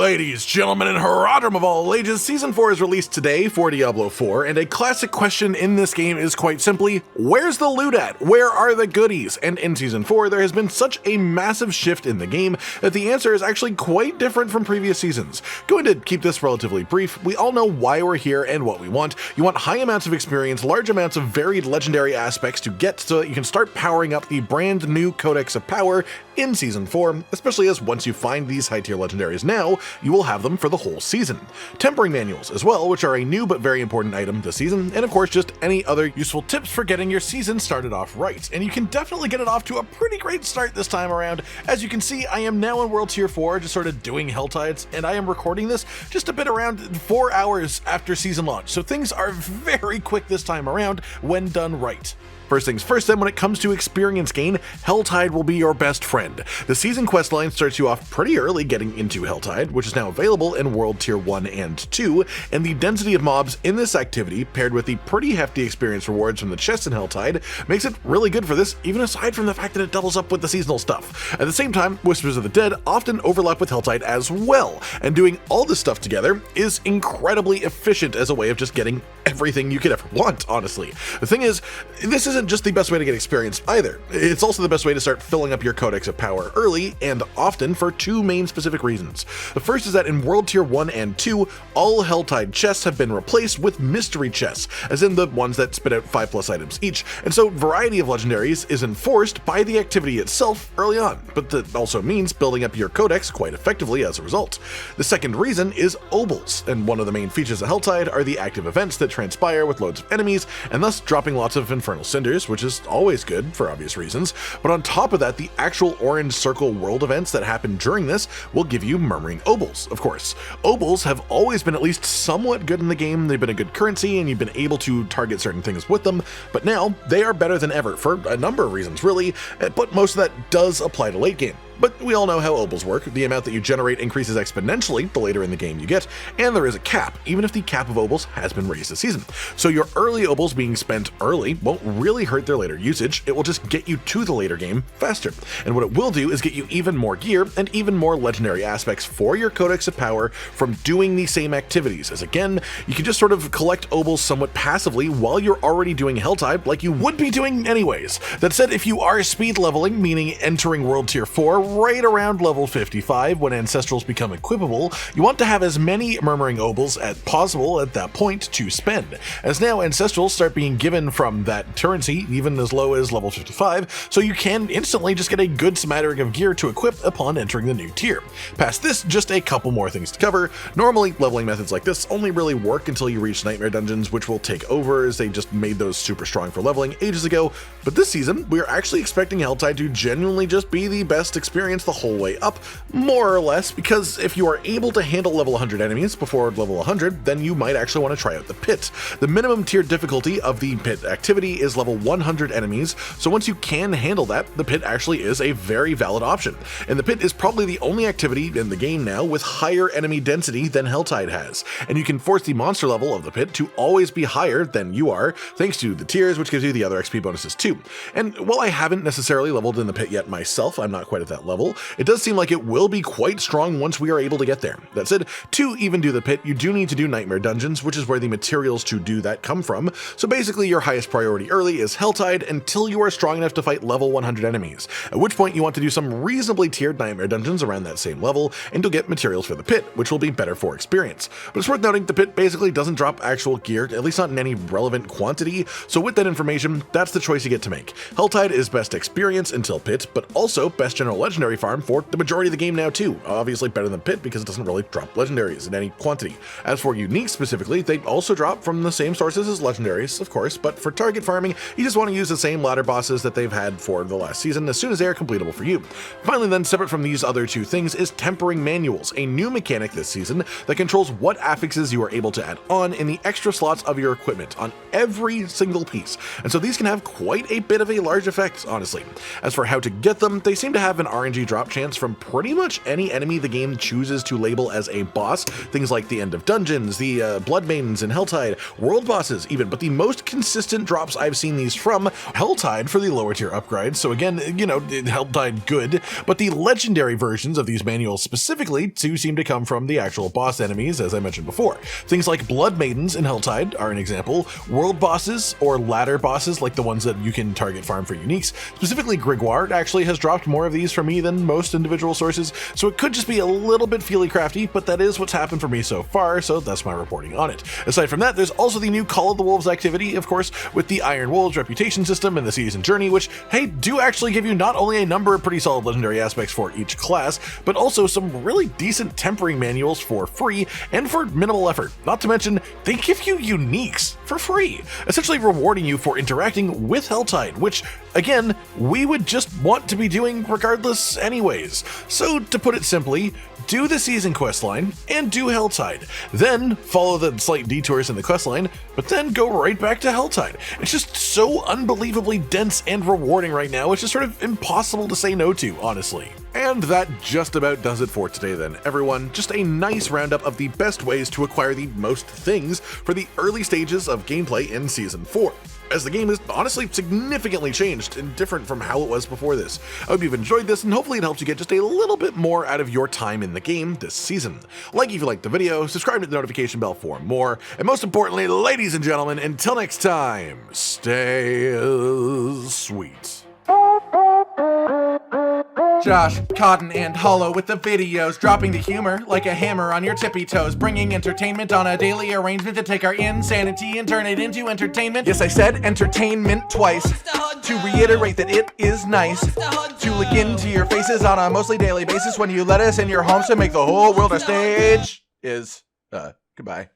Ladies, gentlemen, and hurrah of all ages, Season 4 is released today for Diablo 4, and a classic question in this game is quite simply, where's the loot at? Where are the goodies? And in Season 4, there has been such a massive shift in the game that the answer is actually quite different from previous seasons. Going to keep this relatively brief, we all know why we're here and what we want. You want high amounts of experience, large amounts of varied legendary aspects to get so that you can start powering up the brand new Codex of Power in Season 4, especially as once you find these high tier legendaries now, you will have them for the whole season. Tempering manuals as well, which are a new but very important item this season, and of course just any other useful tips for getting your season started off right. And you can definitely get it off to a pretty great start this time around. As you can see, I am now in World Tier 4, just sort of doing Helltides, and I am recording this just a bit around 4 hours after season launch, so things are very quick this time around when done right. First things first then, when it comes to experience gain, Helltide will be your best friend. The season questline starts you off pretty early getting into Helltide, which is now available in World Tier 1 and 2, and the density of mobs in this activity, paired with the pretty hefty experience rewards from the chests in Helltide, makes it really good for this, even aside from the fact that it doubles up with the seasonal stuff. At the same time, Whispers of the Dead often overlap with Helltide as well, and doing all this stuff together is incredibly efficient as a way of just getting everything you could ever want, honestly. The thing is, this isn't just the best way to get experience either. It's also the best way to start filling up your Codex of Power early and often for two main specific reasons. The first is that in World Tier 1 and 2, all Helltide chests have been replaced with mystery chests, as in the ones that spit out 5+ items each, and so variety of legendaries is enforced by the activity itself early on, but that also means building up your Codex quite effectively as a result. The second reason is Obals, and one of the main features of Helltide are the active events that transpire with loads of enemies, and thus dropping lots of Infernal Cinders, which is always good for obvious reasons, but on top of that, the actual orange circle world events that happen during this will give you Murmuring Obals, of course. Obals have always been at least somewhat good in the game, they've been a good currency, and you've been able to target certain things with them, but now they are better than ever for a number of reasons really, but most of that does apply to late game. But we all know how Obals work. The amount that you generate increases exponentially the later in the game you get, and there is a cap, even if the cap of Obals has been raised this season. So your early Obals being spent early won't really hurt their later usage, it will just get you to the later game faster. And what it will do is get you even more gear and even more legendary aspects for your Codex of Power from doing the same activities, as again, you can just sort of collect Obals somewhat passively while you're already doing Helltide like you would be doing anyways. That said, if you are speed leveling, meaning entering World Tier 4, right around level 55 when Ancestrals become equipable, you want to have as many Murmuring Obals as possible at that point to spend, as now Ancestrals start being given from that currency even as low as level 55, so you can instantly just get a good smattering of gear to equip upon entering the new tier. Past this, just a couple more things to cover. Normally, leveling methods like this only really work until you reach Nightmare dungeons, which will take over as they just made those super strong for leveling ages ago, but this season, we are actually expecting Helltide to genuinely just be the best experience the whole way up, more or less, because if you are able to handle level 100 enemies before level 100, then you might actually want to try out the pit. The minimum tier difficulty of the pit activity is level 100 enemies, so once you can handle that, the pit actually is a very valid option. And the pit is probably the only activity in the game now with higher enemy density than Helltide has, and you can force the monster level of the pit to always be higher than you are, thanks to the tiers, which gives you the other XP bonuses too. And while I haven't necessarily leveled in the pit yet myself, I'm not quite at that level, it does seem like it will be quite strong once we are able to get there. That said, to even do the pit, you do need to do Nightmare dungeons, which is where the materials to do that come from, so basically your highest priority early is Helltide until you are strong enough to fight level 100 enemies, at which point you want to do some reasonably tiered Nightmare dungeons around that same level, and you'll get materials for the pit, which will be better for experience. But it's worth noting the pit basically doesn't drop actual gear, at least not in any relevant quantity, so with that information, that's the choice you get to make. Helltide is best experience until pit, but also best general legendary farm for the majority of the game now too, obviously better than pit because it doesn't really drop legendaries in any quantity. As for unique specifically, they also drop from the same sources as legendaries, of course, but for target farming, you just want to use the same ladder bosses that they've had for the last season as soon as they are completable for you. Finally then, separate from these other two things is tempering manuals, a new mechanic this season that controls what affixes you are able to add on in the extra slots of your equipment on every single piece, and so these can have quite a bit of a large effect, honestly. As for how to get them, they seem to have an RNG drop chance from pretty much any enemy the game chooses to label as a boss. Things like the end of dungeons, the Blood Maidens in Helltide, world bosses even, but the most consistent drops I've seen these from, Helltide for the lower tier upgrades. So again, you know, Helltide good, but the legendary versions of these manuals specifically do seem to come from the actual boss enemies, as I mentioned before. Things like Blood Maidens in Helltide are an example, world bosses or ladder bosses like the ones that you can target farm for uniques. Specifically Grigward actually has dropped more of these for me than most individual sources, so it could just be a little bit feely crafty, but that is what's happened for me so far, so that's my reporting on it. Aside from that, there's also the new Call of the Wolves activity, of course, with the Iron Wolves reputation system and the season journey, which, hey, do actually give you not only a number of pretty solid legendary aspects for each class, but also some really decent tempering manuals for free and for minimal effort. Not to mention, they give you uniques for free, essentially rewarding you for interacting with Helltide, which, again, we would just want to be doing regardless anyways. So, to put it simply, do the season questline and do Helltide. Then follow the slight detours in the questline, but then go right back to Helltide. It's just so unbelievably dense and rewarding right now, it's just sort of impossible to say no to, honestly. And that just about does it for today then, everyone. Just a nice roundup of the best ways to acquire the most things for the early stages of gameplay in Season 4. As the game is honestly significantly changed and different from how it was before this. I hope you've enjoyed this, and hopefully it helps you get just a little bit more out of your time in the game this season. Like if you liked the video, subscribe to the notification bell for more, and most importantly, ladies and gentlemen, until next time, stay sweet. Josh, Cotton, and Hollow with the videos, dropping the humor like a hammer on your tippy toes, bringing entertainment on a daily arrangement to take our insanity and turn it into entertainment. Yes, I said entertainment twice, to reiterate that it is nice to look into your faces on a mostly daily basis when you let us in your homes to make the whole world a stage. Goodbye.